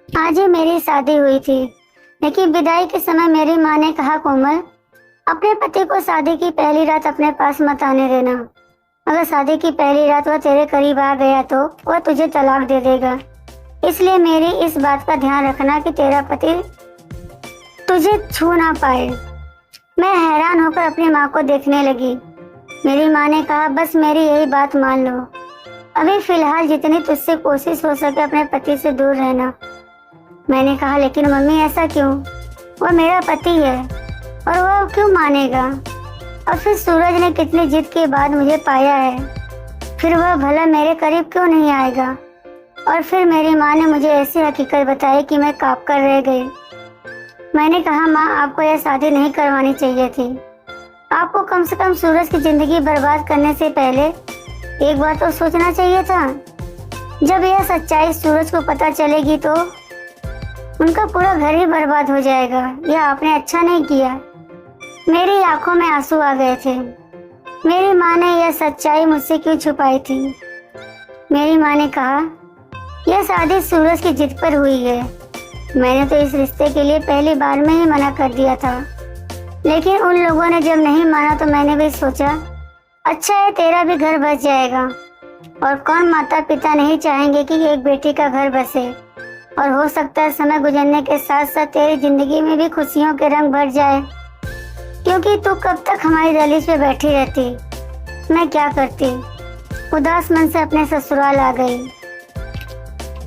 आज ही मेरी शादी हुई थी, लेकिन विदाई के समय मेरी माँ ने कहा, कोमल, अपने पति को शादी की पहली रात अपने पास मत आने देना। अगर शादी की पहली रात वह तेरे करीब आ गया तो वह तुझे तलाक दे देगा। इसलिए मेरी इस बात का ध्यान रखना कि तेरा पति तुझे छू ना पाए। मैं हैरान होकर अपनी माँ को देखने लगी। मेरी माँ ने कहा, बस मेरी यही बात मान लो। अभी फिलहाल जितनी तुझसे कोशिश हो सके अपने पति से दूर रहना। मैंने कहा, लेकिन मम्मी ऐसा क्यों? वह मेरा पति है और वह क्यों मानेगा? और फिर सूरज ने कितनी जिद के बाद मुझे पाया है, फिर वह भला मेरे करीब क्यों नहीं आएगा? और फिर मेरी माँ ने मुझे ऐसी हकीकत बताई कि मैं काँप कर रह गई। मैंने कहा, माँ, आपको यह शादी नहीं करवानी चाहिए थी। आपको कम से कम सूरज की जिंदगी बर्बाद करने से पहले एक बार तो सोचना चाहिए था। जब यह सच्चाई सूरज को पता चलेगी तो उनका पूरा घर ही बर्बाद हो जाएगा। यह आपने अच्छा नहीं किया। मेरी आंखों में आंसू आ गए थे। मेरी माँ ने यह सच्चाई मुझसे क्यों छुपाई थी? मेरी माँ ने कहा, यह शादी सूरज की जिद पर हुई है। मैंने तो इस रिश्ते के लिए पहली बार में ही मना कर दिया था, लेकिन उन लोगों ने जब नहीं माना तो मैंने भी सोचा, अच्छा है, तेरा भी घर बस जाएगा। और कौन माता पिता नहीं चाहेंगे कि एक बेटी का घर बसे, और हो सकता है समय गुजरने के साथ साथ तेरी जिंदगी में भी खुशियों के रंग भर जाए। क्योंकि तू कब तक हमारी दहलीज पे बैठी रहती? मैं क्या करती? उदास मन से अपने ससुराल आ गई।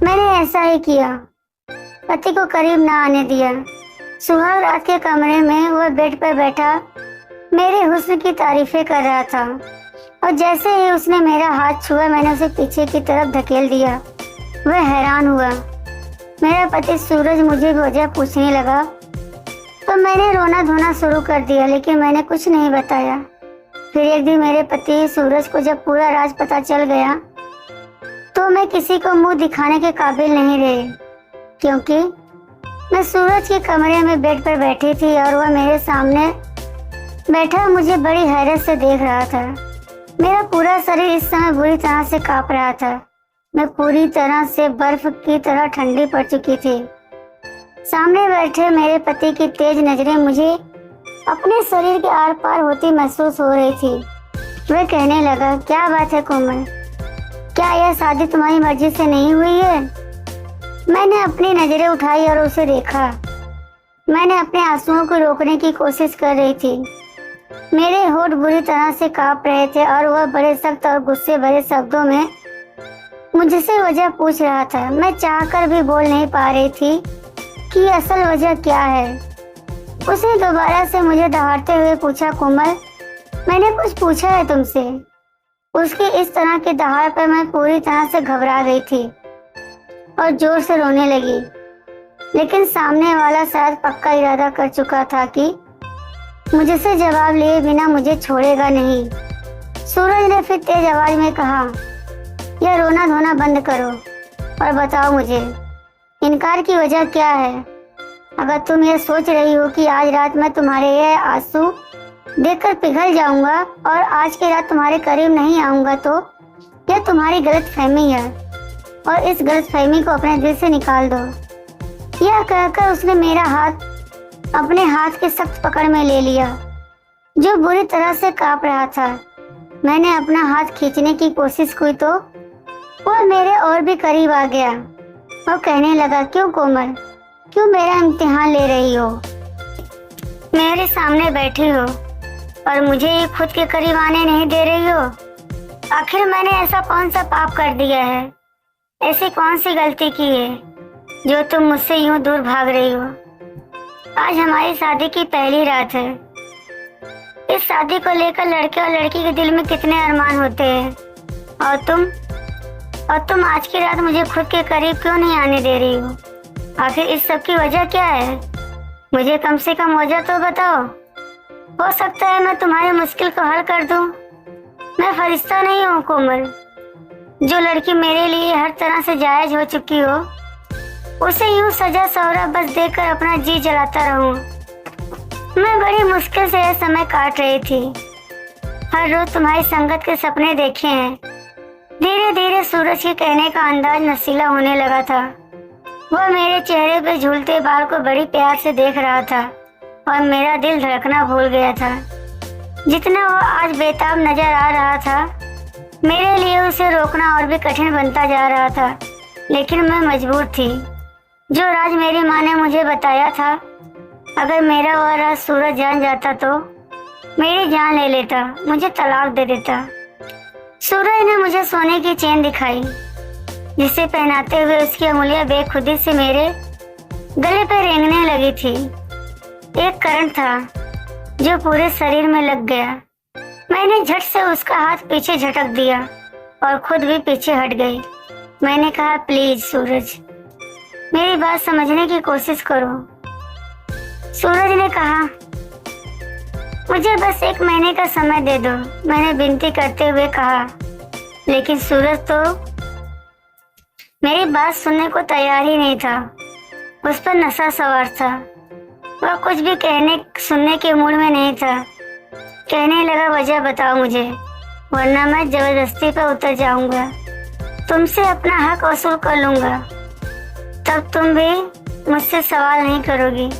मैंने ऐसा ही किया, पति को करीब ना आने दिया। सुहाग रात के कमरे में वह बेड पर बैठा मेरे हुस्न की तारीफें कर रहा था, और जैसे ही उसने मेरा हाथ छुआ मैंने उसे पीछे की तरफ धकेल दिया। वह हैरान हुआ। मेरा पति सूरज मुझे वजह पूछने लगा तो मैंने रोना धोना शुरू कर दिया, लेकिन मैंने कुछ नहीं बताया। फिर एक दिन मेरे पति सूरज को जब पूरा राज पता चल गया तो मैं किसी को मुंह दिखाने के काबिल नहीं रही, क्योंकि मैं सूरज के कमरे में बेड पर बैठी थी और वह मेरे सामने बैठा मुझे बड़ी हैरत से देख रहा था। मेरा पूरा शरीर इस समय बुरी तरह से कांप रहा था। मैं पूरी तरह से बर्फ की तरह ठंडी पड़ चुकी थी। सामने बैठे मेरे पति की तेज नजरें मुझे अपने शरीर के आर पार होती महसूस हो रही थी। वह कहने लगा, क्या बात है कोमल, क्या यह शादी तुम्हारी मर्जी से नहीं हुई है? मैंने अपनी नजरें उठाई और उसे देखा। मैंने अपने आंसुओं को रोकने की कोशिश कर रही थी। मेरे होठ बुरी तरह से कांप रहे थे और वह बड़े सख्त और गुस्से भरे शब्दों में मुझसे वजह पूछ रहा था। मैं चाहकर भी बोल नहीं पा रही थी कि असल वजह क्या है। उसने दोबारा से मुझे दहाड़ते हुए पूछा, कोमल, मैंने कुछ पूछा है तुमसे? उसकी इस तरह की दहाड़ पर मैं पूरी तरह से घबरा गई थी और जोर से रोने लगी, लेकिन सामने वाला शायद पक्का इरादा कर चुका था कि मुझसे जवाब लिए बिना मुझे छोड़ेगा नहीं। सूरज ने फिर तेज आवाज में कहा, यह रोना धोना बंद करो और बताओ मुझे इनकार की वजह क्या है। अगर तुम ये सोच रही हो कि आज रात मैं तुम्हारे ये आंसू देखकर पिघल जाऊंगा और आज की रात तुम्हारे करीब नहीं आऊंगा तो यह तुम्हारी गलतफहमी है, और इस गलतफहमी को अपने दिल से निकाल दो। यह कहकर उसने मेरा हाथ अपने हाथ के सख्त पकड़ में ले लिया, जो बुरी तरह से कांप रहा था। मैंने अपना हाथ खींचने की कोशिश की तो वह मेरे और भी करीब आ गया और कहने लगा, क्यों कोमल, क्यों मेरा इम्तिहान ले रही हो? मेरे सामने बैठी हो और मुझे ये खुद के करीब आने नहीं दे रही हो? आखिर मैंने ऐसा कौन सा पाप कर दिया है, ऐसी कौन सी गलती की है जो तुम मुझसे यूं दूर भाग रही हो? आज हमारी शादी की पहली रात है। इस शादी को लेकर लड़के और लड़की के दिल में कितने अरमान होते हैं, और तुम आज की रात मुझे खुद के करीब क्यों नहीं आने दे रही हो? आखिर इस सब की वजह क्या है? मुझे कम से कम वजह तो बताओ। हो सकता है मैं तुम्हारी मुश्किल को हल कर दूं। मैं फरिश्ता नहीं हूँ कोमल। जो लड़की मेरे लिए हर तरह से जायज हो चुकी हो उसे यूं सजा सौरा बस देकर अपना जी जलाता रहूं। मैं बड़ी मुश्किल से यह समय काट रही थी। हर रोज तुम्हारी संगत के सपने देखे हैं। धीरे धीरे सूरज के कहने का अंदाज नशीला होने लगा था। वह मेरे चेहरे पे झूलते बाल को बड़ी प्यार से देख रहा था और मेरा दिल धड़कना भूल गया था। जितना वो आज बेताब नजर आ रहा था, मेरे लिए उसे रोकना और भी कठिन बनता जा रहा था, लेकिन मैं मजबूर थी। जो राज मेरी माँ ने मुझे बताया था, अगर मेरा वह राज सूरज जान जाता तो मेरी जान ले लेता, मुझे तलाक दे देता। सूरज ने मुझे सोने की चेन दिखाई, जिसे पहनाते हुए उसकी अंगुलियां बेखुदी से मेरे गले पर रेंगने लगी थी। एक करंट था जो पूरे शरीर में लग गया। मैंने झट से उसका हाथ पीछे झटक दिया और खुद भी पीछे हट गई। मैंने कहा, प्लीज सूरज, मेरी बात समझने की कोशिश करो। सूरज ने कहा, मुझे बस 1 महीने का समय दे दो, मैंने विनती करते हुए कहा। लेकिन सूरज तो मेरी बात सुनने को तैयार ही नहीं था। उस पर नशा सवार था। वह कुछ भी कहने सुनने के मूड में नहीं था। कहने लगा, वजह बताओ मुझे, वरना मैं जबरदस्ती पर उतर जाऊंगा, तुमसे अपना हक वसूल कर लूंगा, तब तुम भी मुझसे सवाल नहीं करोगी।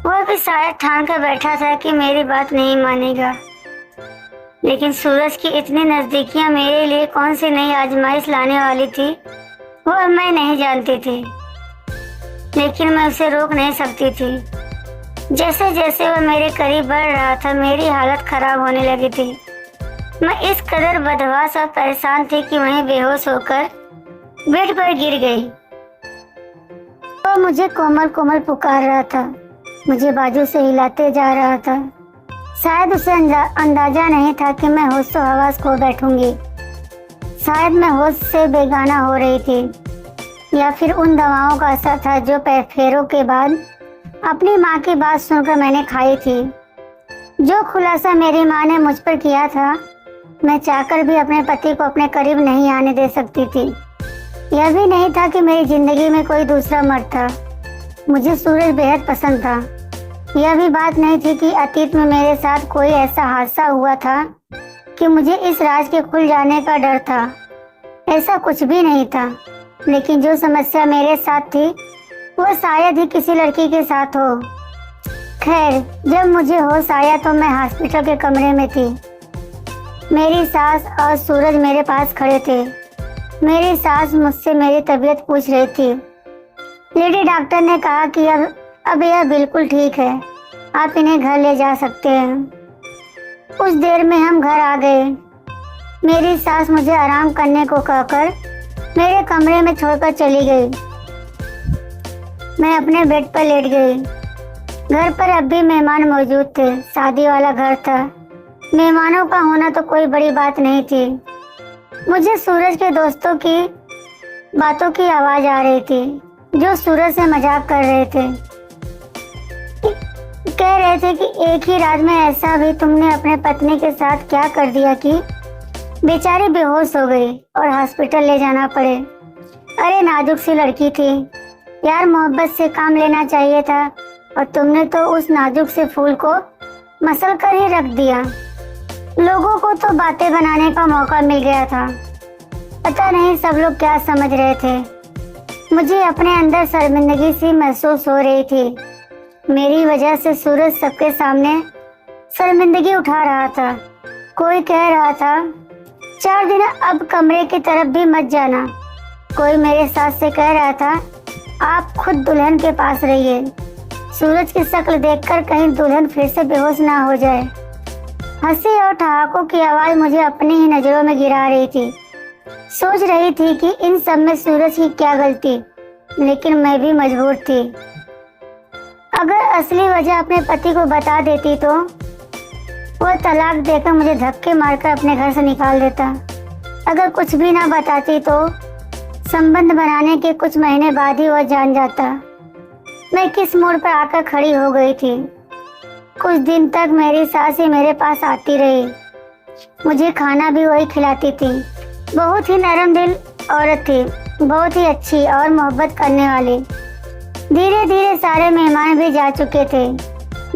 वह भी शायद ठान कर बैठा था कि मेरी बात नहीं मानेगा। लेकिन सूरज की इतनी नजदीकियां मेरे लिए कौन सी नई आजमाइश लाने वाली थी, वह मैं नहीं जानती थी। लेकिन मैं उसे रोक नहीं सकती थी। जैसे जैसे वह मेरे करीब बढ़ रहा था, मेरी हालत खराब होने लगी थी। मैं इस कदर बदहवास और परेशान थी कि वहीं बेहोश होकर बेड पर गिर गई। वो मुझे कोमल कोमल पुकार रहा था, मुझे बाजू से हिलाते जा रहा था। शायद उसे अंदाजा नहीं था कि मैं होश तो हवास खो बैठूंगी। शायद मैं होश से बेगाना हो रही थी, या फिर उन दवाओं का असर था जो फेरों के बाद अपनी माँ की बात सुनकर मैंने खाई थी। जो खुलासा मेरी माँ ने मुझ पर किया था, मैं चाहकर भी अपने पति को अपने करीब नहीं आने दे सकती थी। यह भी नहीं था कि मेरी जिंदगी में कोई दूसरा मर्द था। मुझे सूरज बेहद पसंद था। यह भी बात नहीं थी कि अतीत में मेरे साथ कोई ऐसा हादसा हुआ था कि मुझे इस राज के खुल जाने का डर था। ऐसा कुछ भी नहीं था। लेकिन जो समस्या मेरे साथ थी, वह शायद ही किसी लड़की के साथ हो। खैर, जब मुझे होश आया तो मैं हॉस्पिटल के कमरे में थी। मेरी सास और सूरज मेरे पास खड़े थे। मेरी सास मुझसे मेरी तबीयत पूछ रही थी। लेडी डॉक्टर ने कहा कि अब यह बिल्कुल ठीक है, आप इन्हें घर ले जा सकते हैं। कुछ देर में हम घर आ गए। मेरी सास मुझे आराम करने को कहकर मेरे कमरे में छोड़कर चली गई। मैं अपने बेड पर लेट गई। घर पर अब भी मेहमान मौजूद थे। शादी वाला घर था। मेहमानों का होना तो कोई बड़ी बात नहीं थी। मुझे सूरज के दोस्तों की बातों की आवाज आ रही थी, जो सूरज से मजाक कर रहे थे। कह रहे थे कि एक ही रात में ऐसा भी तुमने अपने पत्नी के साथ क्या कर दिया कि बेचारी बेहोश हो गई और हॉस्पिटल ले जाना पड़े। अरे नाजुक सी लड़की थी यार, मोहब्बत से काम लेना चाहिए था, और तुमने तो उस नाजुक से फूल को मसल कर ही रख दिया। लोगों को तो बातें बनाने का मौका मिल गया था। पता नहीं सब लोग क्या समझ रहे थे। मुझे अपने अंदर शर्मिंदगी सी महसूस हो रही थी। मेरी वजह से सूरज सबके सामने शर्मिंदगी उठा रहा था। कोई कह रहा था, 4 दिन अब कमरे की तरफ भी मत जाना। कोई मेरे सास से कह रहा था, आप खुद दुल्हन के पास रहिए। सूरज की शक्ल देखकर कहीं दुल्हन फिर से बेहोश ना हो जाए। हंसी और ठहाकों की आवाज मुझे अपनी ही नजरों में गिरा रही थी। सोच रही थी कि इन सब में सूरज की क्या गलती, लेकिन मैं भी मजबूर थी। अगर असली वजह अपने पति को बता देती तो वह तलाक देकर मुझे धक्के मारकर अपने घर से निकाल देता। अगर कुछ भी ना बताती तो संबंध बनाने के कुछ महीने बाद ही वह जान जाता। मैं किस मोड़ पर आकर खड़ी हो गई थी। कुछ दिन तक मेरी सास ही मेरे पास आती रही। मुझे खाना भी वही खिलाती थी। बहुत ही नरम दिल औरत थी, बहुत ही अच्छी और मोहब्बत करने वाली। धीरे धीरे सारे मेहमान भी जा चुके थे।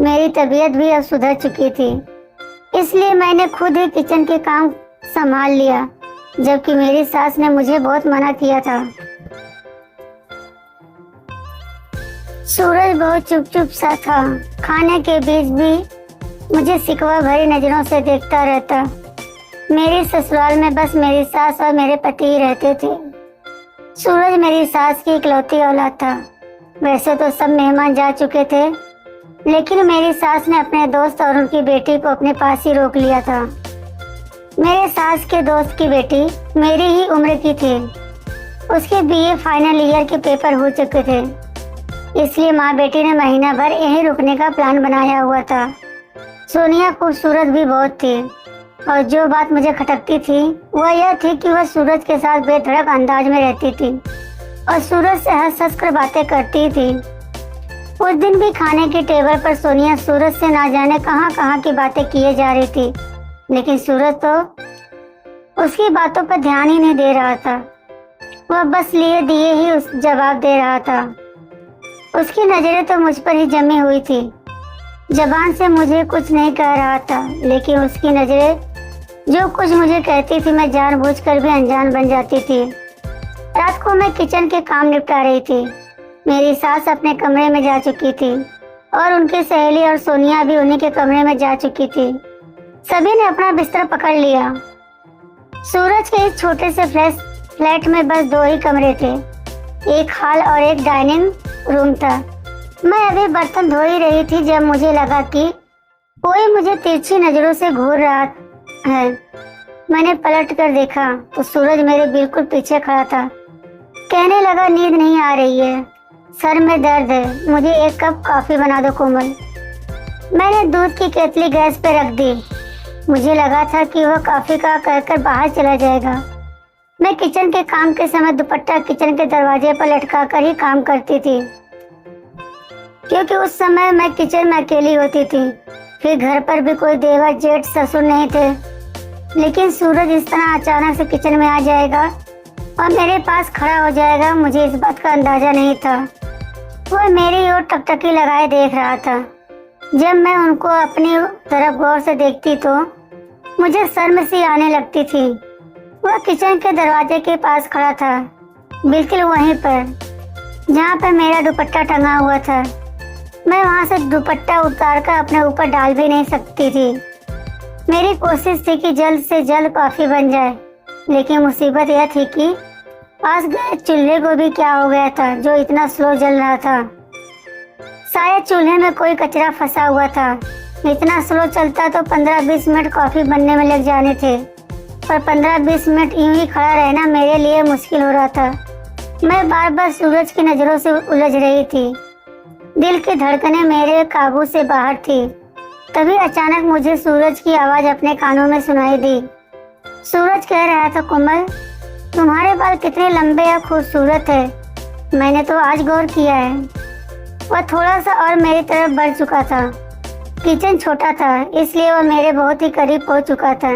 मेरी तबीयत भी अब सुधर चुकी थी, इसलिए मैंने खुद ही किचन के काम संभाल लिया, जबकि मेरी सास ने मुझे बहुत मना किया था। सूरज बहुत चुप चुप सा था। खाने के बीच भी मुझे सिकवा भरी नजरों से देखता रहता। मेरे ससुराल में बस मेरी सास और मेरे पति ही रहते थे। सूरज मेरी सास की इकलौती औलाद था। वैसे तो सब मेहमान जा चुके थे, लेकिन मेरी सास ने अपने दोस्त और उनकी बेटी को अपने पास ही रोक लिया था। मेरे सास के दोस्त की बेटी मेरी ही उम्र की थी। उसके बीए फाइनल ईयर के पेपर हो चुके थे, इसलिए माँ बेटी ने महीना भर यहीं रुकने का प्लान बनाया हुआ था। सोनिया खूबसूरत भी बहुत थी, और जो बात मुझे खटकती थी वह यह थी कि वह सूरज के साथ बेधड़क अंदाज में रहती थी और सूरज से हंस हंस कर बातें करती थी। उस दिन भी खाने की टेबल पर सोनिया सूरज से ना जाने कहां कहां की बातें किए जा रही थी, लेकिन सूरज तो उसकी बातों पर ध्यान ही नहीं दे रहा था। वह बस लिए दिए ही उस जवाब दे रहा था। उसकी नजरें तो मुझ पर ही जमी हुई थी। जबान से मुझे कुछ नहीं कह रहा था, लेकिन उसकी नजरें जो कुछ मुझे कहती थी मैं जानबूझकर भी अनजान बन जाती थी। रात को मैं किचन के काम निपटा रही थी। मेरी सास अपने कमरे में जा चुकी थी और उनकी सहेली और सोनिया भी उन्हीं के कमरे में जा चुकी थी। सभी ने अपना बिस्तर पकड़ लिया। सूरज के इस छोटे से फ्लैट में बस 2 ही कमरे थे, एक हॉल और एक डाइनिंग रूम था। मैं अभी बर्तन धो ही रही थी जब मुझे लगा कि कोई मुझे तिरछी नजरों से घूर रहा है। मैंने पलट कर देखा तो सूरज मेरे बिल्कुल पीछे खड़ा था। कहने लगा, नींद नहीं आ रही है, सर में दर्द है, मुझे 1 कप कॉफी बना दो कोमल। मैंने दूध की केतली गैस पे रख दी। मुझे लगा था कि वह कॉफी का कहकर बाहर चला जाएगा। मैं किचन के काम के समय दुपट्टा किचन के दरवाजे पर लटका कर ही काम करती थी, क्योंकि उस समय मैं किचन में अकेली होती थी। फिर घर पर भी कोई देवर जेठ ससुर नहीं थे। लेकिन सूरज इस तरह अचानक से किचन में आ जाएगा और मेरे पास खड़ा हो जाएगा, मुझे इस बात का अंदाजा नहीं था। वह मेरी ओर टकटकी लगाए देख रहा था। जब मैं उनको अपनी तरफ गौर से देखती तो मुझे शर्म सी आने लगती थी। वह किचन के दरवाजे के पास खड़ा था, बिल्कुल वहीं पर जहाँ पर मेरा दुपट्टा टंगा हुआ था। मैं वहाँ से दुपट्टा उतार कर अपने ऊपर डाल भी नहीं सकती थी। मेरी कोशिश थी कि जल्द से जल्द कॉफी बन जाए, लेकिन मुसीबत यह थी कि पास गए चूल्हे को भी क्या हो गया था जो इतना स्लो जल रहा था। शायद चूल्हे में कोई कचरा फंसा हुआ था। इतना स्लो चलता तो 15-20 मिनट कॉफी बनने में लग जाने थे, पर 15-20 मिनट यूं ही खड़ा रहना मेरे लिए मुश्किल हो रहा था। मैं बार बार सूरज की नजरों से उलझ रही थी। दिल की धड़कनें मेरे काबू से बाहर थी। तभी अचानक मुझे सूरज की आवाज अपने कानों में सुनाई दी। सूरज कह रहा था, कोमल तुम्हारे बाल कितने लंबे और खूबसूरत है, मैंने तो आज गौर किया है। वह थोड़ा सा और मेरी तरफ बढ़ चुका था। किचन छोटा था, इसलिए वह मेरे बहुत ही करीब पहुंच चुका था।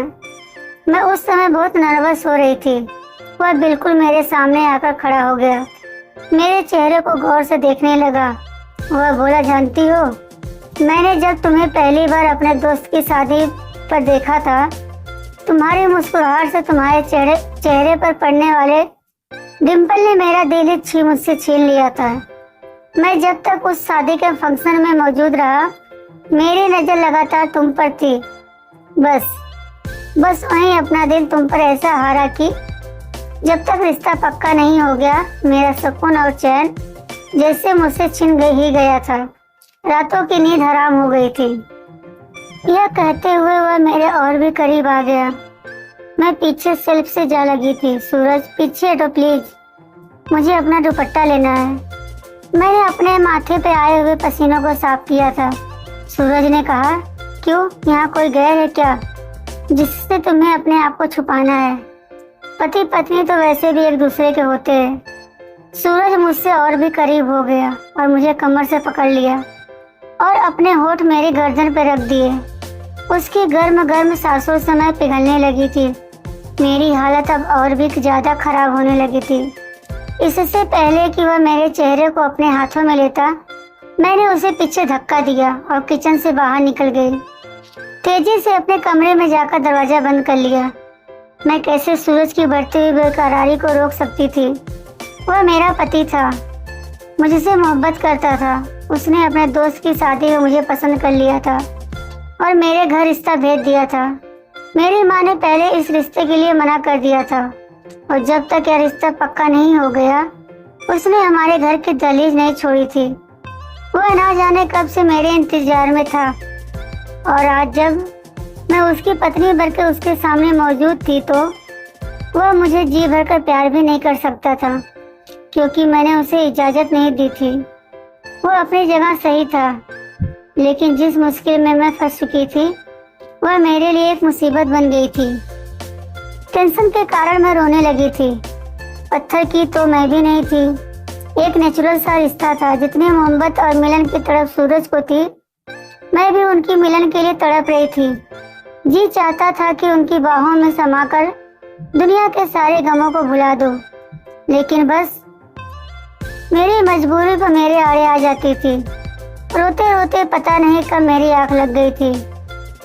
मैं उस समय बहुत नर्वस हो रही थी। वह बिल्कुल मेरे सामने आकर खड़ा हो गया, मेरे चेहरे को गौर से देखने लगा। वह बोला, जानती हो, मैंने जब तुम्हें पहली बार अपने दोस्त की शादी पर देखा था, तुम्हारी मुस्कुराहट से तुम्हारे चेहरे पर पड़ने वाले डिम्पल ने मेरा दिल ही मुझसे छीन लिया था। मैं जब तक उस शादी के फंक्शन में मौजूद रहा, मेरी नजर लगातार तुम पर थी। बस वहीं अपना दिल तुम पर ऐसा हारा कि जब तक रिश्ता पक्का नहीं हो गया, मेरा सुकून और चैन जैसे मुझसे छिन ही गया था। रातों की नींद हराम हो गई थी। यह कहते हुए वह मेरे और भी करीब आ गया। मैं पीछे सेल्फ से जा लगी थी। सूरज, पीछे हटो प्लीज, मुझे अपना दुपट्टा लेना है। मैंने अपने माथे पे आए हुए पसीनों को साफ किया था। सूरज ने कहा, क्यों, यहाँ कोई गैर है क्या जिससे तुम्हें अपने आप को छुपाना है? पति पत्नी तो वैसे भी एक दूसरे के होते हैं। सूरज मुझसे और भी करीब हो गया और मुझे कमर से पकड़ लिया और अपने होठ मेरी गर्दन पर रख दिए। उसकी गर्म सांसों से मैं पिघलने लगी थी। मेरी हालत अब और भी ज्यादा खराब होने लगी थी। इससे पहले कि वह मेरे चेहरे को अपने हाथों में लेता, मैंने उसे पीछे धक्का दिया और किचन से बाहर निकल गई। तेजी से अपने कमरे में जाकर दरवाजा बंद कर लिया। मैं कैसे सूरज की बढ़ती हुई बेकरारी को रोक सकती थी? वह मेरा पति था। मुझसे मोहब्बत करता था। उसने अपने दोस्त की शादी में मुझे पसंद कर लिया था और मेरे घर रिश्ता भेज दिया था। मेरी माँ ने पहले इस रिश्ते के लिए मना कर दिया था और जब तक यह रिश्ता पक्का नहीं हो गया उसने हमारे घर की दहलीज नहीं छोड़ी थी। वह ना जाने कब से मेरे इंतजार में था और आज जब मैं उसकी पत्नी बनकर उसके सामने मौजूद थी तो वह मुझे जी भरकर प्यार भी नहीं कर सकता था क्योंकि मैंने उसे इजाजत नहीं दी थी। वो अपनी जगह सही था, लेकिन जिस मुश्किल में मैं फंस चुकी थी वह मेरे लिए एक मुसीबत बन गई थी। टेंशन के कारण मैं रोने लगी थी। पत्थर की तो मैं भी नहीं थी। एक नेचुरल सा रिश्ता था। जितनी मोहब्बत और मिलन की तड़प सूरज को थी, मैं भी उनकी मिलन के लिए तड़प रही थी। जी चाहता था कि उनकी बाहों में समाकर दुनिया के सारे गमों को भुला दो, लेकिन बस मेरी मजबूरी पर मेरे आड़े आ जाती थी। रोते रोते पता नहीं कब मेरी आंख लग गई थी।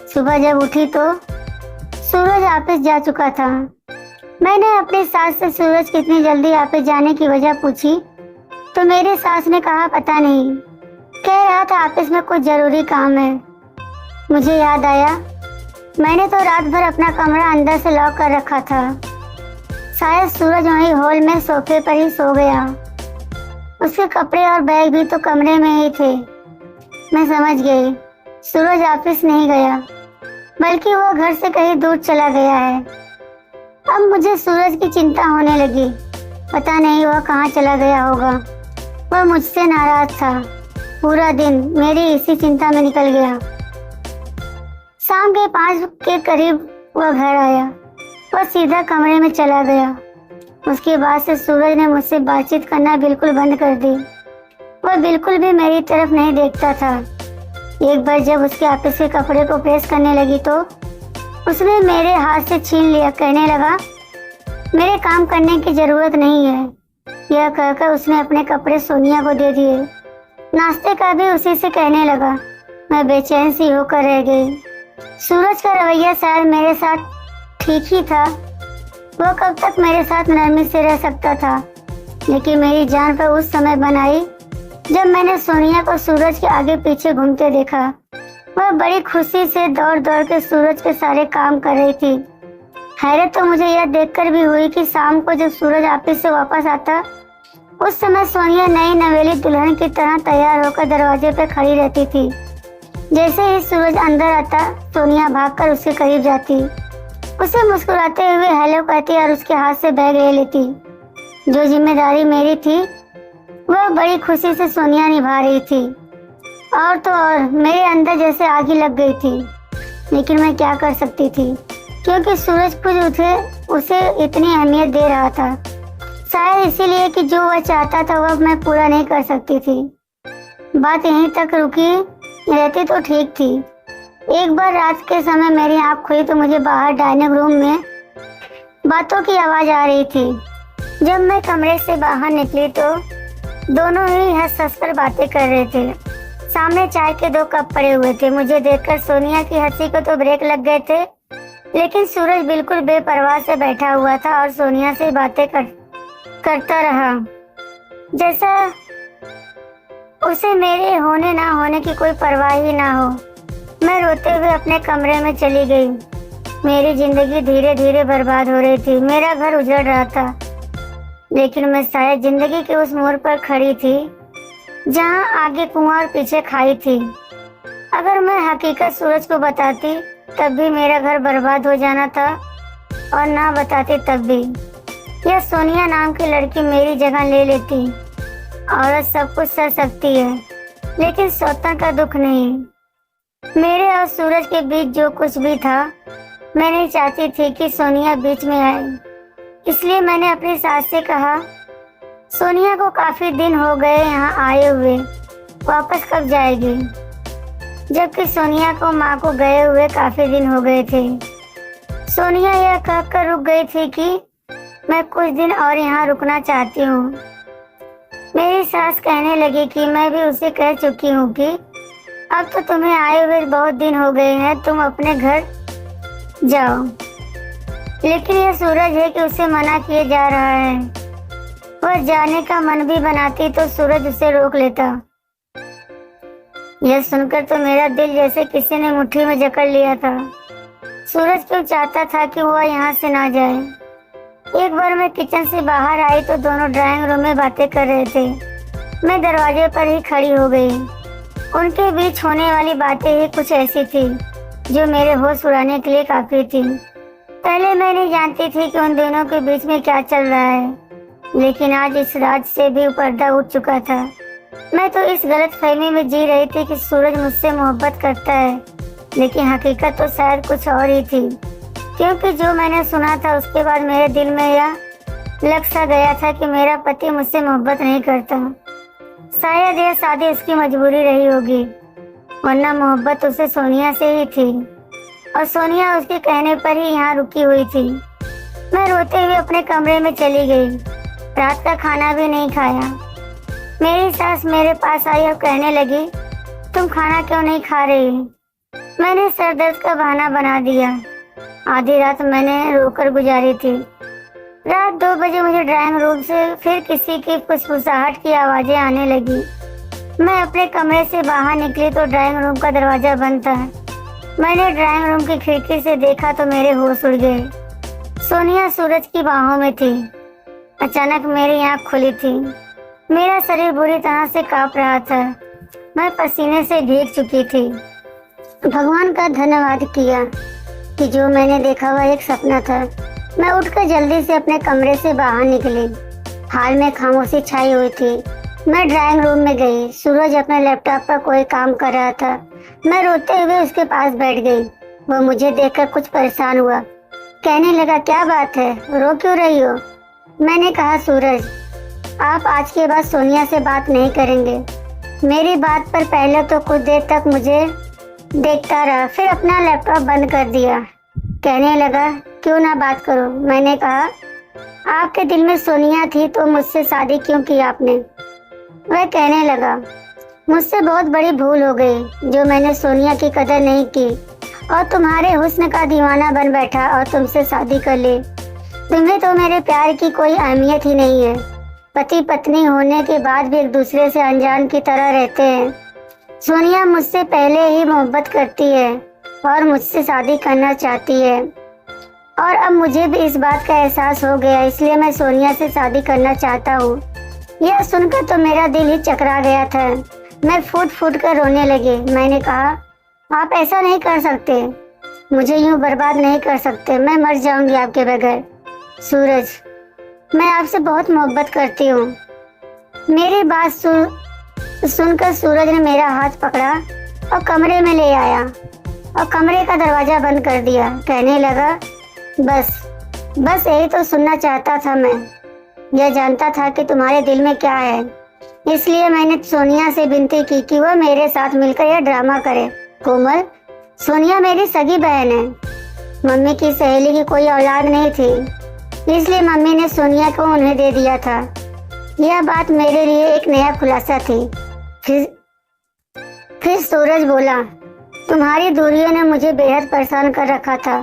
सुबह जब उठी तो सूरज ऑफिस जा चुका था। मैंने अपनी सास से सूरज कितनी जल्दी ऑफिस जाने की वजह पूछी तो मेरी सास ने कहा पता नहीं, कह रहा था ऑफिस में कुछ जरूरी काम है। मुझे याद आया, मैंने तो रात भर अपना कमरा अंदर से लॉक कर रखा था। शायद सूरज वहीं हॉल में सोफे पर ही सो गया। उसके कपड़े और बैग भी तो कमरे में ही थे। मैं समझ गई सूरज ऑफिस नहीं गया, बल्कि वो घर से कहीं दूर चला गया है। अब मुझे सूरज की चिंता होने लगी। पता नहीं वह कहाँ चला गया होगा। वह मुझसे नाराज था। पूरा दिन मेरी इसी चिंता में निकल गया। शाम के 5 के करीब वह घर आया। वह सीधा कमरे में चला गया। उसके बाद से सूरज ने मुझसे बातचीत करना बिल्कुल बंद कर दी। वह बिल्कुल भी मेरी तरफ नहीं देखता था। एक बार जब उसके ऑफिस के कपड़े को प्रेस करने लगी तो उसने मेरे हाथ से छीन लिया। कहने लगा मेरे काम करने की जरूरत नहीं है। यह कहकर उसने अपने कपड़े सोनिया को दे दिए। नाश्ते का भी उसी से कहने लगा। मैं बेचैन सी होकर रह गई। सूरज का रवैया शायद मेरे साथ ठीक ही था। वह कब तक मेरे साथ नरमी से रह सकता था, लेकिन मेरी जान पर उस समय बन आई जब मैंने सोनिया को सूरज के आगे पीछे घूमते देखा। वह बड़ी खुशी से दौड़ दौड़ के सूरज के सारे काम कर रही थी। हैरत तो मुझे यह देखकर भी हुई कि शाम को जब सूरज ऑफिस से वापस आता उस समय सोनिया नई नवेली दुल्हन की तरह तैयार होकर दरवाजे पर खड़ी रहती थी। जैसे ही सूरज अंदर आता सोनिया भागकर उसके करीब जाती, उसे मुस्कुराते हुए हेलो कहती और उसके हाथ से बैग ले लेती। जो जिम्मेदारी मेरी थी वह बड़ी खुशी से सोनिया निभा रही थी। और तो और मेरे अंदर जैसे आग ही लग गई थी, लेकिन मैं क्या कर सकती थी क्योंकि सूरज खुद उसे इतनी अहमियत दे रहा था। शायद इसीलिए कि जो वह चाहता था वह मैं पूरा नहीं कर सकती थी। बात यहीं तक रुकी रहती तो ठीक थी। एक बार रात के समय मेरी आँख खुली तो मुझे बाहर डाइनिंग रूम में बातों की आवाज आ रही थी। जब मैं कमरे से बाहर निकली तो दोनों ही हंस हंस कर बातें कर रहे थे। सामने चाय के 2 कप पड़े हुए थे। मुझे देखकर सोनिया की हंसी को तो ब्रेक लग गए थे, लेकिन सूरज बिल्कुल बेपरवाह से बैठा हुआ था और सोनिया से बातें करता रहा जैसा उसे मेरे होने ना होने की कोई परवाह ही ना हो। मैं रोते हुए अपने कमरे में चली गई। मेरी जिंदगी धीरे धीरे बर्बाद हो रही थी। मेरा घर उजड़ रहा था, लेकिन मैं शायद जिंदगी के उस मोड़ पर खड़ी थी जहां आगे कुआं और पीछे खाई थी। अगर मैं हकीकत सूरज को बताती तब भी मेरा घर बर्बाद हो जाना था, और ना बताती तब भी यह सोनिया नाम की लड़की मेरी जगह ले लेती। औरत सब कुछ सह सकती है, लेकिन सौतन का दुख नहीं। मेरे और सूरज के बीच जो कुछ भी था, मैं नहीं चाहती थी कि सोनिया बीच में आए। इसलिए मैंने अपनी सास से कहा, सोनिया को काफी दिन हो गए यहाँ आए हुए, वापस कब जाएगी? जबकि सोनिया को माँ को गए हुए काफी दिन हो गए थे। सोनिया यह कहकर रुक गई थी कि मैं कुछ दिन और यहाँ रुकना चाहती हूँ। मेरी सास कहने लगी कि मैं भी उसे कह चुकी हूँ कि अब तो तुम्हें आए हुए बहुत दिन हो गए हैं, तुम अपने घर जाओ। लेकिन यह सूरज है कि उसे मना किए जा रहा है। वह जाने का मन भी बनाती तो सूरज उसे रोक लेता। यह सुनकर तो मेरा दिल जैसे किसी ने मुट्ठी में जकड़ लिया था। सूरज क्यों चाहता था कि वह यहाँ से ना जाए। एक बार मैं किचन से बाहर आई तो दोनों ड्राइंग रूम में बातें कर रहे थे। मैं दरवाजे पर ही खड़ी हो गई। उनके बीच होने वाली बातें ही कुछ ऐसी थी जो मेरे होश उड़ाने के लिए काफी थी। पहले मैं नहीं जानती थी कि उन दोनों के बीच में क्या चल रहा है, लेकिन आज इस राज से भी पर्दा उठ चुका था। मैं तो इस गलतफहमी में जी रही थी कि सूरज मुझसे मोहब्बत करता है, लेकिन हकीकत तो शायद कुछ और ही थी, क्योंकि जो मैंने सुना था उसके बाद मेरे दिल में यह लग सा गया था कि मेरा पति मुझसे मोहब्बत नहीं करता। शायद यह शादी उसकी मजबूरी रही होगी, वरना मोहब्बत उसे सोनिया से ही थी और सोनिया उसके कहने पर ही यहाँ रुकी हुई थी। मैं रोते हुए अपने कमरे में चली गई। रात का खाना भी नहीं खाया। मेरी सास मेरे पास आई और कहने लगी, तुम खाना क्यों नहीं खा रही? मैंने सर दर्द का बहाना बना दिया। आधी रात मैंने रोकर गुजारी थी। रात 2 बजे मुझे ड्राइंग रूम से फिर किसी की फुसफुसाहट की आवाजें आने लगी। मैं अपने कमरे से बाहर निकली तो ड्राइंग रूम का दरवाजा बंद था। मैंने ड्राइंग रूम की खिड़की से देखा तो मेरे होश उड़ गए। सोनिया सूरज की बाहों में थी। अचानक मेरी आंख खुली थी। मेरा शरीर बुरी तरह से कांप रहा था। मैं पसीने से भीग चुकी थी। भगवान का धन्यवाद किया कि जो मैंने देखा वह एक सपना था। मैं उठकर जल्दी से अपने कमरे से बाहर निकली। हाल में खामोशी छाई हुई थी। मैं ड्राइंग रूम में गई। सूरज अपने लैपटॉप पर कोई काम कर रहा था। मैं रोते हुए उसके पास बैठ गई। वह मुझे देखकर कुछ परेशान हुआ। कहने लगा, क्या बात है, रो क्यों रही हो? मैंने कहा, सूरज, आप आज के बाद सोनिया से बात नहीं करेंगे। मेरी बात पर पहले तो कुछ देर तक मुझे देखता रहा, फिर अपना लैपटॉप बंद कर दिया। कहने लगा, क्यों ना बात करो? मैंने कहा, आपके दिल में सोनिया थी तो मुझसे शादी क्यों की आपने? वह कहने लगा, मुझसे बहुत बड़ी भूल हो गई जो मैंने सोनिया की कदर नहीं की और तुम्हारे हुस्न का दीवाना बन बैठा और तुमसे शादी कर ली। तुम्हें तो मेरे प्यार की कोई अहमियत ही नहीं है। पति पत्नी होने के बाद भी एक दूसरे से अनजान की तरह रहते हैं। सोनिया मुझसे पहले ही मोहब्बत करती है और मुझसे शादी करना चाहती है और अब मुझे भी इस बात का एहसास हो गया, इसलिए मैं सोनिया से शादी करना चाहता हूँ। यह सुनकर तो मेरा दिल ही चकरा गया था। मैं फूट फूट कर रोने लगी। मैंने कहा, आप ऐसा नहीं कर सकते, मुझे यूं बर्बाद नहीं कर सकते, मैं मर जाऊंगी आपके बगैर। सूरज, मैं आपसे बहुत मोहब्बत करती हूँ। मेरी बात सुनकर सूरज ने मेरा हाथ पकड़ा और कमरे में ले आया और कमरे का दरवाजा बंद कर दिया। कहने लगा, बस यही तो सुनना चाहता था मैं। यह जानता था कि तुम्हारे दिल में क्या है, इसलिए मैंने सोनिया से विनती की कि वह मेरे साथ मिलकर यह ड्रामा करे। कोमल, सोनिया मेरी सगी बहन है। मम्मी की सहेली की कोई औलाद नहीं थी, इसलिए मम्मी ने सोनिया को उन्हें दे दिया था। यह बात मेरे लिए एक नया खुलासा थी। फिर सूरज बोला, तुम्हारी दूरियों ने मुझे बेहद परेशान कर रखा था।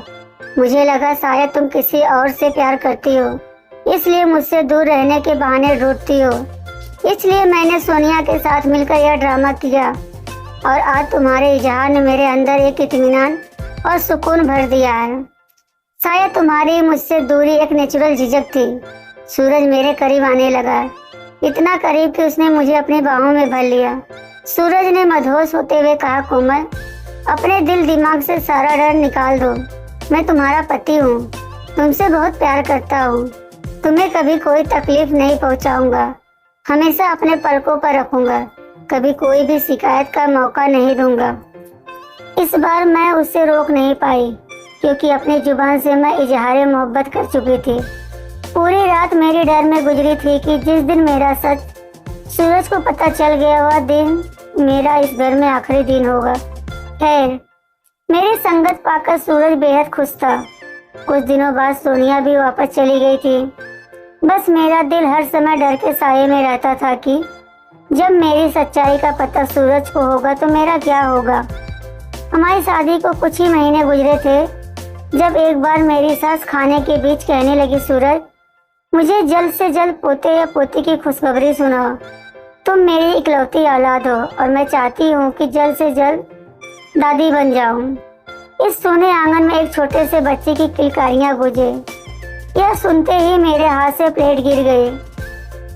मुझे लगा शायद तुम किसी और से प्यार करती हो, इसलिए मुझसे दूर रहने के बहाने ढूंढती हो। इसलिए मैंने सोनिया के साथ मिलकर यह ड्रामा किया और आज तुम्हारे इजहार ने मेरे अंदर एक इत्मीनान और सुकून भर दिया है। शायद तुम्हारी मुझसे दूरी एक नेचुरल झिझक थी। सूरज मेरे करीब आने लगा, इतना करीब कि उसने मुझे अपनी बाहों में भर लिया। सूरज ने मदहोश होते हुए कहा, कोमल, अपने दिल दिमाग से सारा डर निकाल दो। मैं तुम्हारा पति हूँ, तुमसे बहुत प्यार करता हूँ। तुम्हें कभी कोई तकलीफ नहीं पहुँचाऊंगा, हमेशा अपने पलकों पर रखूंगा, कभी कोई भी शिकायत का मौका नहीं दूंगा। इस बार मैं उससे रोक नहीं पाई, क्योंकि अपनी जुबान से मैं इजहार मोहब्बत कर चुकी थी। पूरी रात मेरी डर में गुजरी थी कि जिस दिन मेरा सच सूरज को पता चल गया वह दिन मेरा इस घर में आखिरी दिन होगा। खैर, मेरी संगत पाकर सूरज बेहद खुश था। कुछ दिनों बाद सोनिया भी वापस चली गई थी। बस मेरा दिल हर समय डर के साये में रहता था कि जब मेरी सच्चाई का पता सूरज को होगा तो मेरा क्या होगा। हमारी शादी को कुछ ही महीने गुजरे थे जब एक बार मेरी सास खाने के बीच कहने लगी, सूरज, मुझे जल्द से जल्द पोते या पोती की खुशखबरी सुनाओ। तुम मेरी इकलौती औलाद हो और मैं चाहती हूँ कि जल्द से जल्द दादी बन जाऊं। इस सोने आंगन में एक छोटे से बच्चे की किलकारियां गूंजे। यह सुनते ही मेरे हाथ से प्लेट गिर गई।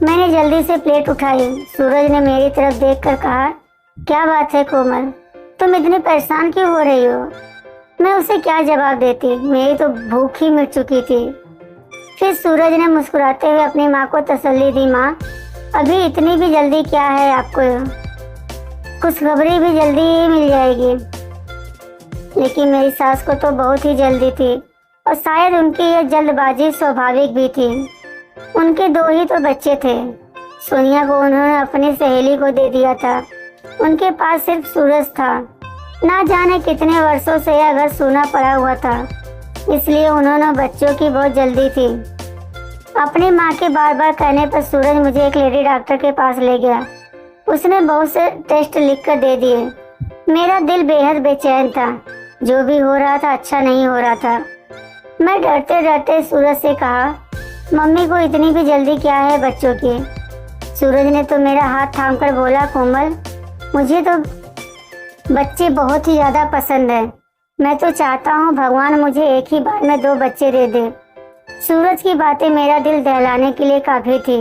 मैंने जल्दी से प्लेट उठाई। सूरज ने मेरी तरफ देखकर कहा, क्या बात है कोमल, तुम इतनी परेशान क्यों हो रही हो? मैं उसे क्या जवाब देती, मेरी तो भूख ही मिट चुकी थी। फिर सूरज ने मुस्कुराते हुए अपनी माँ को तसल्ली दी, माँ अभी इतनी भी जल्दी क्या है, आपको खुशखबरी भी जल्दी ही मिल जाएगी। लेकिन मेरी सास को तो बहुत ही जल्दी थी और शायद उनकी यह जल्दबाजी स्वाभाविक भी थी। उनके 2 ही तो बच्चे थे। सोनिया को उन्होंने अपनी सहेली को दे दिया था। उनके पास सिर्फ सूरज था। ना जाने कितने वर्षों से यह घर सूना पड़ा हुआ था, इसलिए उन्होंने बच्चों की बहुत जल्दी थी। अपनी माँ के बार बार कहने पर सूरज मुझे एक लेडी डॉक्टर के पास ले गया। उसने बहुत से टेस्ट लिख कर दे दिए। मेरा दिल बेहद बेचैन था। जो भी हो रहा था अच्छा नहीं हो रहा था। मैं डरते डरते सूरज से कहा, मम्मी को इतनी भी जल्दी क्या है बच्चों की? सूरज ने तो मेरा हाथ थामकर बोला, कोमल मुझे तो बच्चे बहुत ही ज्यादा पसंद है। मैं तो चाहता हूँ भगवान मुझे एक ही बार में 2 बच्चे दे दे। सूरज की बातें मेरा दिल दहलाने के लिए काफी थी।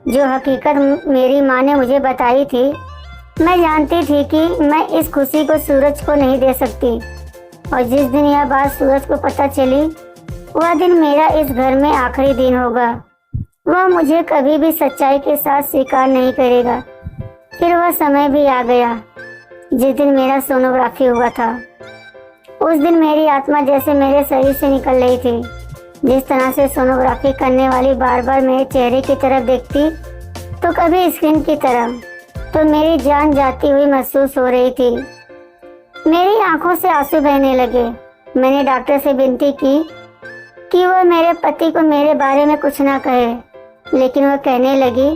जो हकीकत मेरी माँ ने मुझे बताई थी, मैं जानती थी कि मैं इस खुशी को सूरज को नहीं दे सकती। और जिस दिन यह बात सूरज को पता चली, वह दिन मेरा इस घर में आखिरी दिन होगा। वह मुझे कभी भी सच्चाई के साथ स्वीकार नहीं करेगा। फिर वह समय भी आ गया जिस दिन मेरा सोनोग्राफी हुआ था। उस दिन मेरी आत्मा जैसे मेरे शरीर से निकल रही थी। जिस तरह से सोनोग्राफी करने वाली बार बार मेरे चेहरे की तरफ देखती तो कभी स्क्रीन की तरफ, तो मेरी जान जाती हुई महसूस हो रही थी। मेरी आंखों से आंसू बहने लगे। मैंने डॉक्टर से विनती की कि वह मेरे पति को मेरे बारे में कुछ ना कहे, लेकिन वह कहने लगी,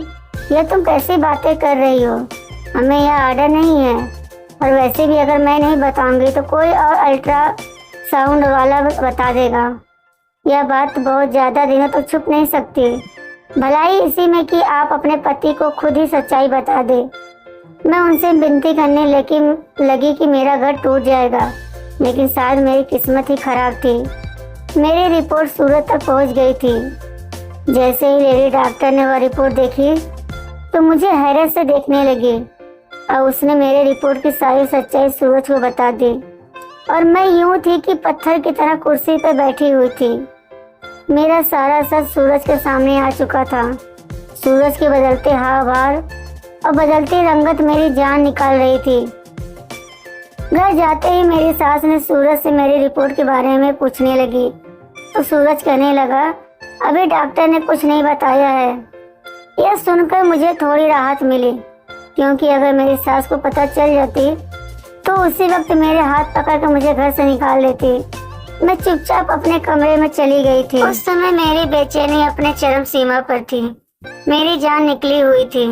यह तुम कैसी बातें कर रही हो? हमें यह ऑर्डर नहीं है, और वैसे भी अगर मैं नहीं बताऊंगी तो कोई और अल्ट्रासाउंड वाला बता देगा। यह बात बहुत ज़्यादा दिनों तक छुप नहीं सकती। भलाई इसी में कि आप अपने पति को खुद ही सच्चाई बता दे। मैं उनसे विनती करने लगी कि मेरा घर टूट जाएगा, लेकिन शायद मेरी किस्मत ही खराब थी। मेरी रिपोर्ट सूरत तक पहुंच गई थी। जैसे ही लेडी डॉक्टर ने वह रिपोर्ट देखी तो मुझे हैरत से देखने लगी और उसने मेरे रिपोर्ट की सारी सच्चाई सूरज को बता दी। और मैं यूं थी कि पत्थर की तरह कुर्सी पर बैठी हुई थी। मेरा सारा सच सूरज के सामने आ चुका था। सूरज के बदलते हाव भाव और बदलती रंगत मेरी जान निकाल रही थी। घर जाते ही मेरी सास ने सूरज से मेरी रिपोर्ट के बारे में पूछने लगी तो सूरज कहने लगा, अभी डॉक्टर ने कुछ नहीं बताया है। यह सुनकर मुझे थोड़ी राहत मिली, क्योंकि अगर मेरी सास को पता चल जाती तो उसी वक्त मेरे हाथ पकड़कर मुझे घर से निकाल देती। मैं चुपचाप अपने कमरे में चली गई थी। उस समय मेरी बेचैनी अपने चरम सीमा पर थी। मेरी जान निकली हुई थी।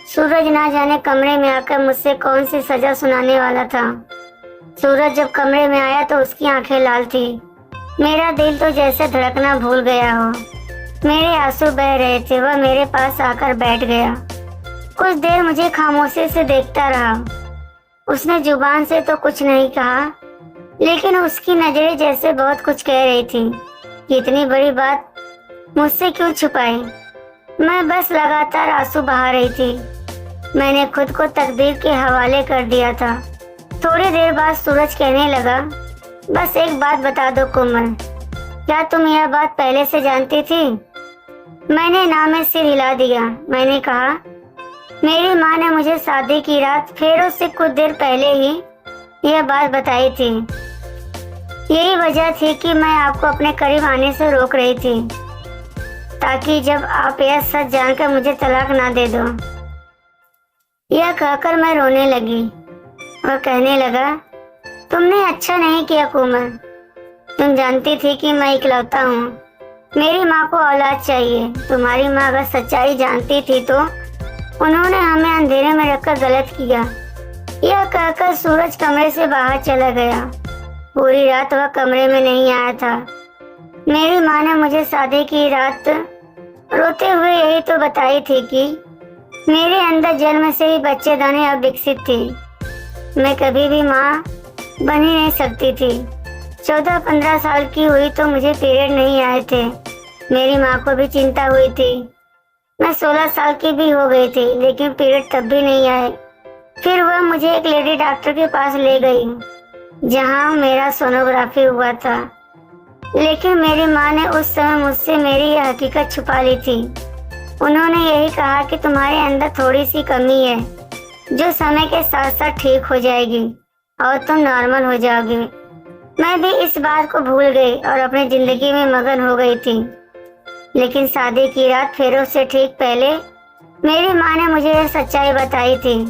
सूरज ना जाने कमरे में आकर मुझसे कौन सी सजा सुनाने वाला था। सूरज जब कमरे में आया तो उसकी आंखें लाल थी। मेरा दिल तो जैसे धड़कना भूल गया हो। मेरे आंसू बह रहे थे। वह मेरे पास आकर बैठ गया। कुछ देर मुझे खामोशी से देखता रहा। उसने जुबान से तो कुछ नहीं कहा, लेकिन उसकी नजरें जैसे बहुत कुछ कह रही थी कि इतनी बड़ी बात मुझसे क्यों छुपाई। मैं बस लगातार आंसू बहा रही थी। मैंने खुद को तकदीर के हवाले कर दिया था। थोड़ी देर बाद सूरज कहने लगा, बस एक बात बता दो कोमल, क्या तुम यह बात पहले से जानती थी? मैंने ना में सिर हिला दिया। मैंने कहा, मेरी माँ ने मुझे शादी की रात फेरों से कुछ देर पहले ही यह बात बताई थी। यही वजह थी कि मैं आपको अपने करीब आने से रोक रही थी, ताकि जब आप यह सच जानकर मुझे तलाक ना दे दो। यह कहकर मैं रोने लगी और कहने लगा, तुमने अच्छा नहीं किया कोमल। तुम जानती थी कि मैं इकलौता हूँ। मेरी माँ को औलाद चाहिए। तुम्हारी माँ अगर सच्चाई जानती थी तो उन्होंने हमें अंधेरे में रखकर गलत किया। यह कहकर सूरज कमरे से बाहर चला गया। पूरी रात वह कमरे में नहीं आया था। मेरी माँ ने मुझे शादी की रात रोते हुए यही तो बताई थी कि मेरे अंदर जन्म से ही बच्चेदानी अविकसित थी। मैं कभी भी माँ बन ही नहीं सकती थी। 14-15 साल की हुई तो मुझे पीरियड नहीं आए थे। मेरी माँ को भी चिंता हुई थी। मैं 16 साल की भी हो गई थी, लेकिन पीरियड तब भी नहीं आए। फिर वह मुझे एक लेडी डॉक्टर के पास ले गई, जहाँ मेरा सोनोग्राफी हुआ था। लेकिन मेरी माँ ने उस समय मुझसे मेरी यह हकीकत छुपा ली थी। उन्होंने यही कहा कि तुम्हारे अंदर थोड़ी सी कमी है, जो समय के साथ साथ ठीक हो जाएगी और तुम नॉर्मल हो जाओगे। मैं भी इस बात को भूल गई और अपनी जिंदगी में मगन हो गई थी। लेकिन शादी की रात फेरों से ठीक पहले मेरी माँ ने मुझे यह सच्चाई बताई थी।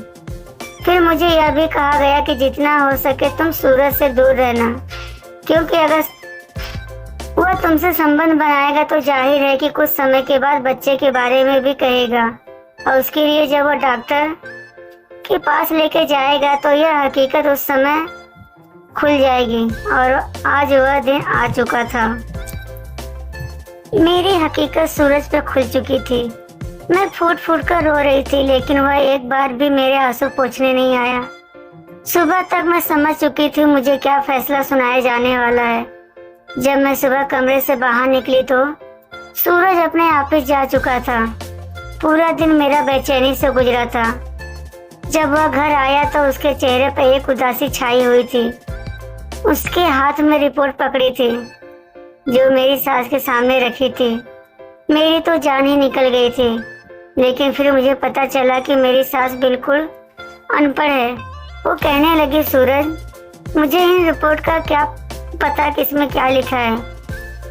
फिर मुझे यह भी कहा गया कि जितना हो सके तुम सूरज से दूर रहना, क्योंकि अगर वह तुमसे संबंध बनाएगा तो जाहिर है कि कुछ समय के बाद बच्चे के बारे में भी कहेगा, और उसके लिए जब वह डॉक्टर के पास लेके जाएगा तो यह हकीकत उस समय खुल जाएगी। और आज वह दिन आ चुका था। मेरी हकीकत सूरज पे खुल चुकी थी। मैं फूट फूट कर रो रही थी, लेकिन वह एक बार भी मेरे आंसू पोंछने नहीं आया। सुबह तक मैं समझ चुकी थी मुझे क्या फैसला सुनाया जाने वाला है। जब मैं सुबह कमरे से बाहर निकली तो सूरज अपने ऑफिस जा चुका था। पूरा दिन मेरा बेचैनी से गुजरा था। जब वह घर आया तो उसके चेहरे पर एक उदासी छाई हुई थी। उसके हाथ में रिपोर्ट पकड़ी थी, जो मेरी सास के सामने रखी थी। मेरी तो जान ही निकल गई थी, लेकिन फिर मुझे पता चला कि मेरी सास बिल्कुल अनपढ़ है। वो कहने लगी, सूरज, मुझे इन रिपोर्ट का क्या पता किसमें क्या लिखा है,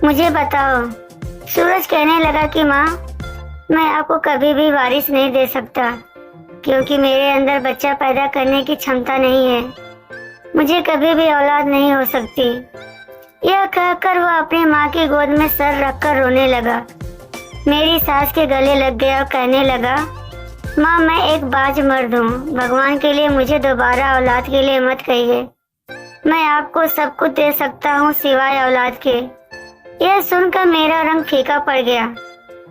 मुझे बताओ। सूरज कहने लगा कि माँ, मैं आपको कभी भी वारिस नहीं दे सकता, क्योंकि मेरे अंदर बच्चा पैदा करने की क्षमता नहीं है। मुझे कभी भी औलाद नहीं हो सकती। यह कहकर वह अपनी माँ की गोद में सर रखकर रोने लगा। मेरी सास के गले लग गया और कहने लगा, माँ, मैं एक बाज मर्द हूँ। भगवान के लिए मुझे दोबारा औलाद के लिए मत कहिए। मैं आपको सब कुछ दे सकता हूँ सिवाय औलाद के। यह सुनकर मेरा रंग फीका पड़ गया।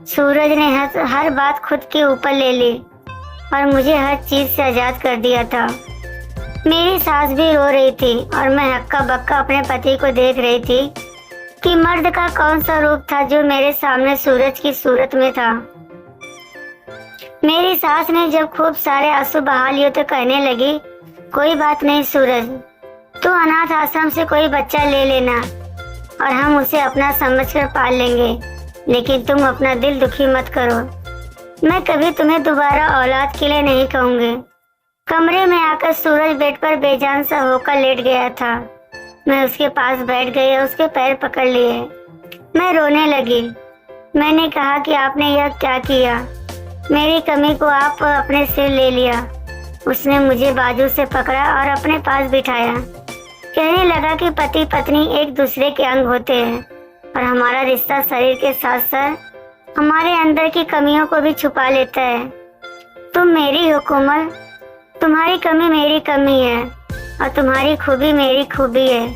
सूरज ने हर बात खुद के ऊपर ले ली और मुझे हर चीज से आजाद कर दिया था। मेरी सास भी रो रही थी और मैं हक्का बक्का अपने पति को देख रही थी कि मर्द का कौन सा रूप था जो मेरे सामने सूरज की सूरत में था। मेरी सास ने जब खूब सारे आंसू बहा लिए तो कहने लगी, कोई बात नहीं सूरज, तू अनाथ आश्रम से कोई बच्चा ले लेना और हम उसे अपना समझकर पाल लेंगे, लेकिन तुम अपना दिल दुखी मत करो। मैं कभी तुम्हें दोबारा औलाद के लिए नहीं कहूँगी। कमरे में आकर सूरज बेड पर बेजान सा होकर लेट गया था। मैं उसके पास बैठ गई और उसके पैर पकड़ लिए। मैं रोने लगी। मैंने कहा कि आपने यह क्या किया? मेरी कमी को आप अपने सिर ले लिया। उसने मुझे बाजू से पकड़ा और अपने पास बिठाया। कहने लगा कि पति पत्नी एक दूसरे के अंग होते हैं और हमारा रिश्ता शरीर के साथ साथ हमारे अंदर की कमियों को भी छुपा लेता है। तुम मेरी हो कोमल, तुम्हारी कमी मेरी कमी है और तुम्हारी खूबी मेरी खूबी है।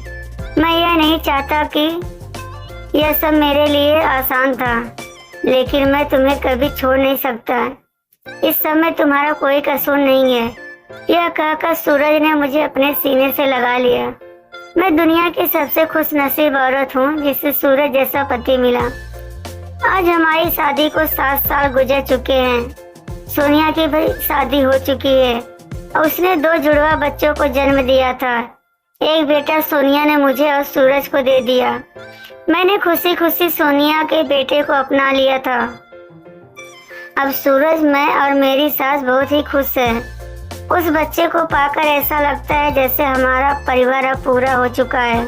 मैं यह नहीं चाहता कि यह सब मेरे लिए आसान था, लेकिन मैं तुम्हें कभी छोड़ नहीं सकता। इस समय तुम्हारा कोई कसूर नहीं है। यह कहकर सूरज ने मुझे अपने सीने से लगा लिया। मैं दुनिया की सबसे खुशनसीब औरत हूँ जिसे सूरज जैसा पति मिला। आज हमारी शादी को 7 साल गुजर चुके हैं। सोनिया की भी शादी हो चुकी है और उसने 2 जुड़वा बच्चों को जन्म दिया था। एक बेटा सोनिया ने मुझे और सूरज को दे दिया। मैंने खुशी खुशी सोनिया के बेटे को अपना लिया था। अब सूरज, मैं और मेरी सास बहुत ही खुश है। उस बच्चे को पाकर ऐसा लगता है जैसे हमारा परिवार अब पूरा हो चुका है।